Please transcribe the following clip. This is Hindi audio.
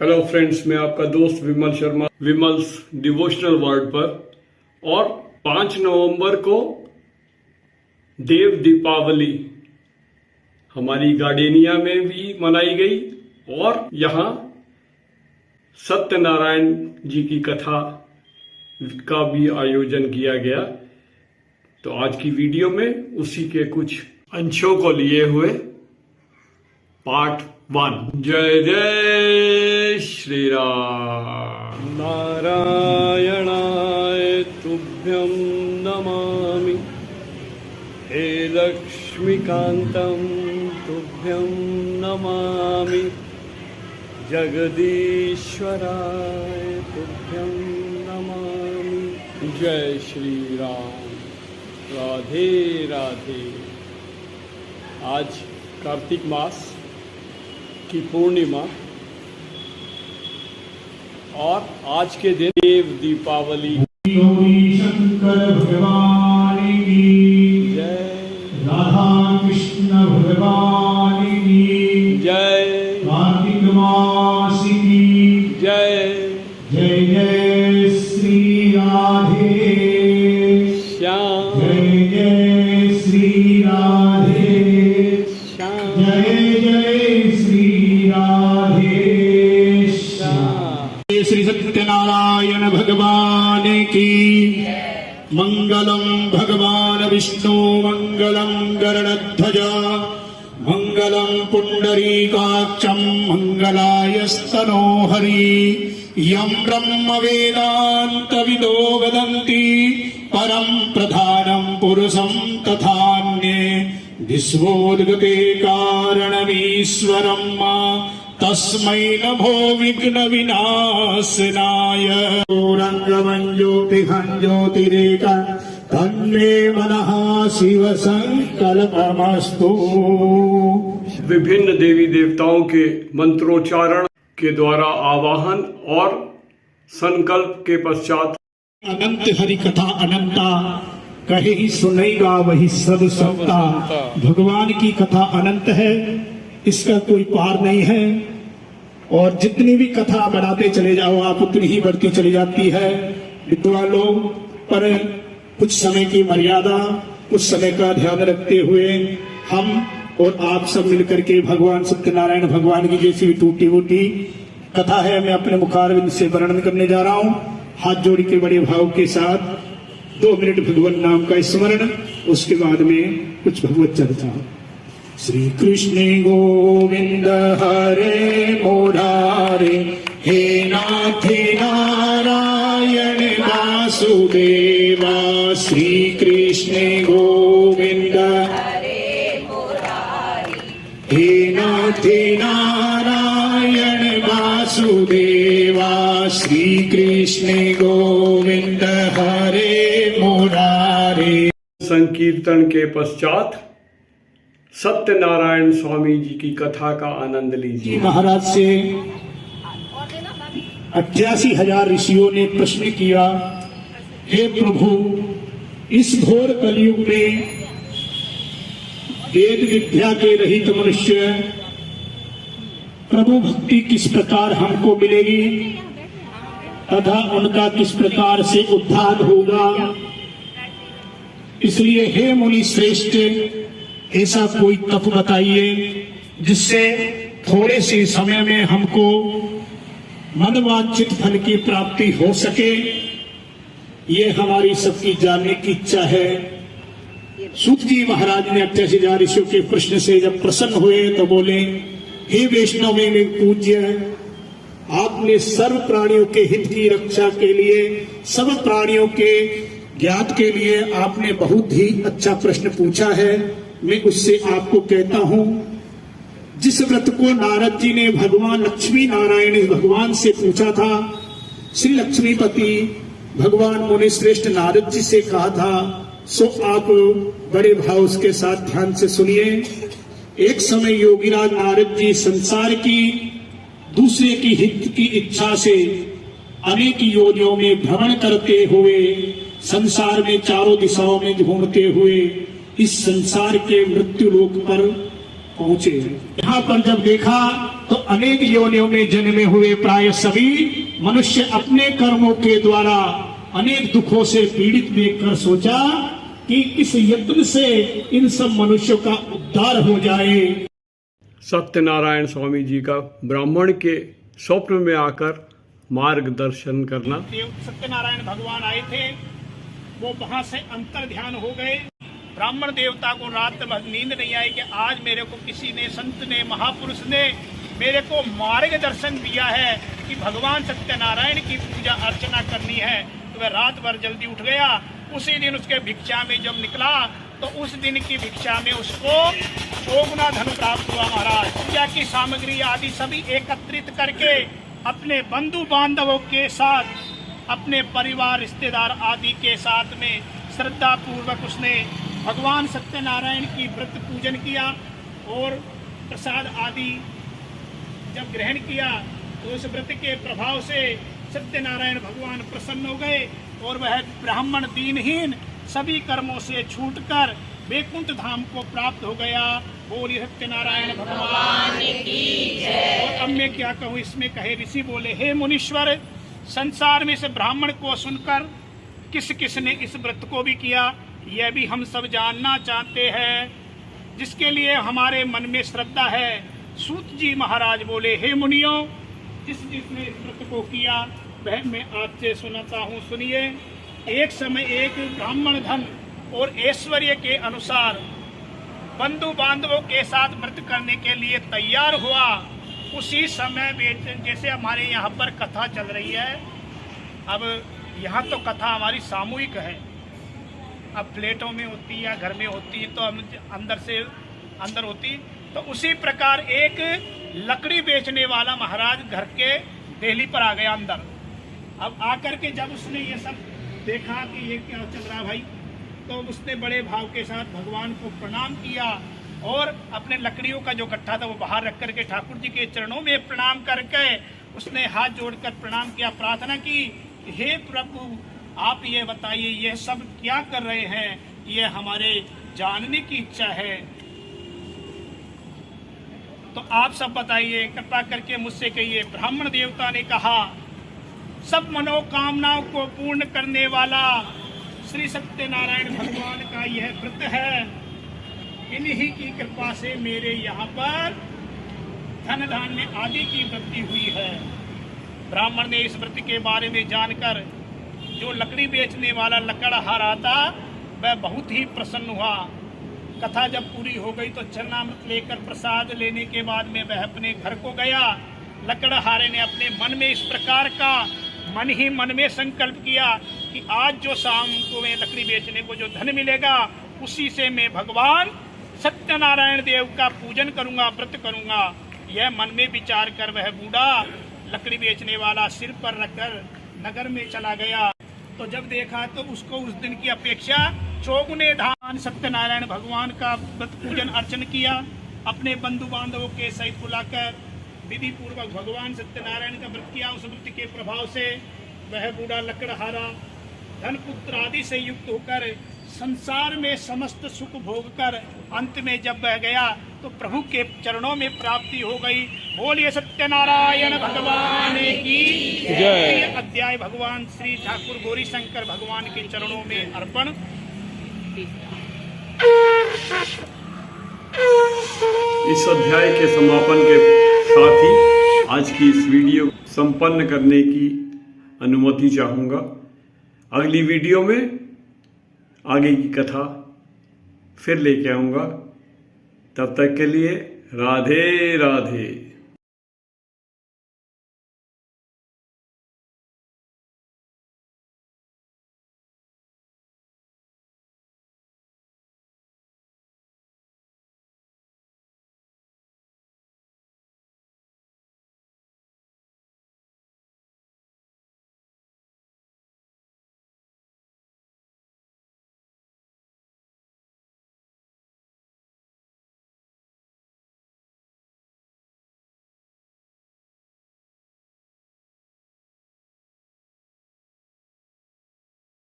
हेलो फ्रेंड्स, मैं आपका दोस्त विमल शर्मा, विमल्स डिवोशनल वर्ड पर। और 5 नवंबर को देव दीपावली हमारी गार्डेनिया में भी मनाई गई और यहाँ सत्यनारायण जी की कथा का भी आयोजन किया गया। तो आज की वीडियो में उसी के कुछ अंशों को लिए हुए पार्ट 1। जय जय श्री राम। नारायणाय तुभ्यं नमामि, हे लक्ष्मीकान्तं तुभ्यं नमामि, जगदीश्वराय तुभ्यं नमामि। जय श्री राम। राधे राधे। आज कार्तिक मास की पूर्णिमा और आज के दिन देव दीपावली। गौरी शंकर भगवान की जय, राधा कृष्ण भगवान की जय, कार्तिक मास की जय। जय जय श्री राधे श्याम, जय जय श्री राधे श्याम, जय जय श्री राधे श्याम। श्री सत्यनारायण भगवान की मंगलम भगवान विष्णु मंगलम गरुड़ध्वज मंगलम पुंडरीकाक्षं मंगलायस्तनो हरि। यं ब्रह्म वेदांत विदो वदन्ति परम प्रधानं पुरुषं तथान्ये विश्वोद्गते कारणमीश्वरं मा तस्मै नमो विघ्न विनाशनाय। रंगमंज्योतिहं ज्योतिरेका तन्मे मनः शिव संकल्पमस्तु। विभिन्न देवी देवताओं के मंत्रोच्चारण के द्वारा आवाहन और संकल्प के पश्चात अनंत हरि कथा अनंता, कहे ही सुनेगा वही सद सकता। भगवान की कथा अनंत है, इसका कोई पार नहीं है। और जितनी भी कथा बढ़ाते चले जाओ आप, उतनी ही बढ़ती चली जाती है विद्वान लोग। पर कुछ समय की मर्यादा, कुछ समय का ध्यान रखते हुए हम और आप सब मिलकर के भगवान सत्यनारायण भगवान की जैसी भी टूटी फूटी कथा है, मैं अपने मुखारविंद से वर्णन करने जा रहा हूँ। हाथ जोड़ के बड़े भाव के साथ 2 मिनट भगवान नाम का स्मरण, उसके बाद में कुछ भगवत चर्चा। श्री कृष्ण गोविंद हरे मुरारे, हे नाथ नारायण वासुदेवा। श्री कृष्ण गोविंद हरे मुरारे, हे नाथ नारायण वासुदेवा। श्री कृष्ण गोविंद हरे मुरारे। संकीर्तन के पश्चात सत्यनारायण स्वामी जी की कथा का आनंद लीजिए। महाराज से 88,000 ऋषियों ने प्रश्न किया, हे प्रभु, इस घोर कलयुग में वेद विद्या के रहित मनुष्य प्रभु भक्ति किस प्रकार हमको मिलेगी तथा उनका किस प्रकार से उद्धार होगा। इसलिए हे मुनि श्रेष्ठ, ऐसा कोई तप बताइए जिससे थोड़े से समय में हमको मनवांछित फल की प्राप्ति हो सके। ये हमारी सबकी जानने की इच्छा है। सूत जी महाराज ने 88,000 ऋषियों के प्रश्न से जब प्रसन्न हुए तो बोले, हे वैष्णव में पूज्य, आपने सर्व प्राणियों के हित की रक्षा के लिए, सब प्राणियों के ज्ञात के लिए आपने बहुत ही अच्छा प्रश्न पूछा है। मैं उससे आपको कहता हूं, जिस व्रत को नारद जी ने भगवान लक्ष्मी नारायण भगवान से पूछा था, श्री लक्ष्मीपति भगवान मुनि श्रेष्ठ नारद जी से कहा था, सो आप बड़े भाव उसके साथ ध्यान से सुनिए। एक समय योगीराज नारद जी संसार की दूसरे की हित की इच्छा से अनेक योनियों में भ्रमण करते हुए, संसार में चारों दिशाओं में घूमते हुए इस संसार के मृत्यु लोक पर पहुंचे। यहाँ पर जब देखा तो अनेक योनियों में जन्मे हुए प्राय सभी मनुष्य अपने कर्मों के द्वारा अनेक दुखों से पीड़ित देखकर सोचा कि इस यत्न से इन सब मनुष्यों का उद्धार हो जाए। सत्यनारायण स्वामी जी का ब्राह्मण के स्वप्न में आकर मार्गदर्शन करना। सत्यनारायण भगवान आए थे, वो वहां से अंतर ध्यान हो गए। ब्राह्मण देवता को रात भर नींद नहीं आई कि आज मेरे को किसी ने, संत ने, महापुरुष ने मेरे को मार्गदर्शन दिया है कि भगवान सत्यनारायण की पूजा अर्चना करनी है। तो वह रात भर जल्दी उठ गया। उसी दिन उसके भिक्षा में जब निकला तो उस दिन की भिक्षा में उसको 100 गुना धन प्राप्त हुआ। महाराज पूजा की सामग्री आदि सभी एकत्रित करके अपने बंधु बांधवों के साथ, अपने परिवार रिश्तेदार आदि के साथ में श्रद्धा पूर्वक उसने भगवान सत्यनारायण की व्रत पूजन किया और प्रसाद आदि जब ग्रहण किया तो उस व्रत के प्रभाव से सत्यनारायण भगवान प्रसन्न हो गए और वह ब्राह्मण दीनहीन सभी कर्मों से छूटकर वैकुंठ धाम को प्राप्त हो गया। बोली सत्यनारायण भगवान की जय। और अब मैं क्या कहूँ, इसमें कहे ऋषि बोले, हे मुनीश्वर, संसार में से ब्राह्मण को सुनकर किस किस ने इस व्रत को भी किया, यह भी हम सब जानना चाहते हैं, जिसके लिए हमारे मन में श्रद्धा है। सूत जी महाराज बोले, हे मुनियों, जिसने इस व्रत को किया वह मैं आपसे सुनाता हूँ, सुनिए। एक समय एक ब्राह्मण धन और ऐश्वर्य के अनुसार बंधु बांधवों के साथ व्रत करने के लिए तैयार हुआ। उसी समय जैसे हमारे यहाँ पर कथा चल रही है, अब यहाँ तो कथा हमारी सामूहिक है, अब फ्लैटों में होती है या घर में होती है तो हम अंदर से अंदर होती, तो उसी प्रकार एक लकड़ी बेचने वाला महाराज घर के देहली पर आ गया अंदर। अब आकर के जब उसने ये सब देखा कि ये क्या चल रहा भाई, तो उसने बड़े भाव के साथ भगवान को प्रणाम किया और अपने लकड़ियों का जो गट्ठा था वो बाहर रख करके ठाकुर जी के चरणों में प्रणाम करके उसने हाथ जोड़कर प्रणाम किया, प्रार्थना की, हे प्रभु आप ये बताइए ये सब क्या कर रहे हैं, ये हमारे जानने की इच्छा है, तो आप सब बताइए, कृपा करके मुझसे कहिए। ब्राह्मण देवता ने कहा, सब मनोकामनाओं को पूर्ण करने वाला श्री सत्यनारायण भगवान का यह व्रत है, इन्हीं की कृपा से मेरे यहाँ पर धन धान्य आदि की वृद्धि हुई है। ब्राह्मण ने इस व्रत के बारे में जानकर जो लकड़ी बेचने वाला लकड़हारा था वह बहुत ही प्रसन्न हुआ। कथा जब पूरी हो गई तो चरणामृत लेकर प्रसाद लेने के बाद में वह अपने घर को गया। लकड़हारे ने अपने मन में इस प्रकार का मन ही मन में संकल्प किया कि आज जो शाम को मैं लकड़ी बेचने को जो धन मिलेगा उसी से मैं भगवान सत्यनारायण देव का पूजन करूंगा, व्रत करूंगा। यह मन में विचार कर वह बूढ़ा लकड़ी बेचने वाला सिर पर रखकर नगर में चला गया। तो जब देखा तो उसको उस दिन की अपेक्षा चौगुने धान सत्यनारायण भगवान का व्रत पूजन अर्चन किया। अपने बंधु बांधवों के सहित बुलाकर विधि पूर्वक भगवान सत्यनारायण का व्रत किया। उस व्रत के प्रभाव से वह बूढ़ा लकड़हारा धन पुत्र आदि से युक्त होकर संसार में समस्त सुख भोग कर अंत में जब वह गया तो प्रभु के चरणों में प्राप्ति हो गई। बोलिए सत्यनारायण भगवान की जय। अध्याय भगवान श्री ठाकुर गौरी शंकर भगवान के चरणों में अर्पण। इस अध्याय के समापन के साथ ही आज की इस वीडियो संपन्न करने की अनुमति चाहूँगा। अगली वीडियो में आगे की कथा फिर लेके आऊँगा। तब तक के लिए राधे राधे।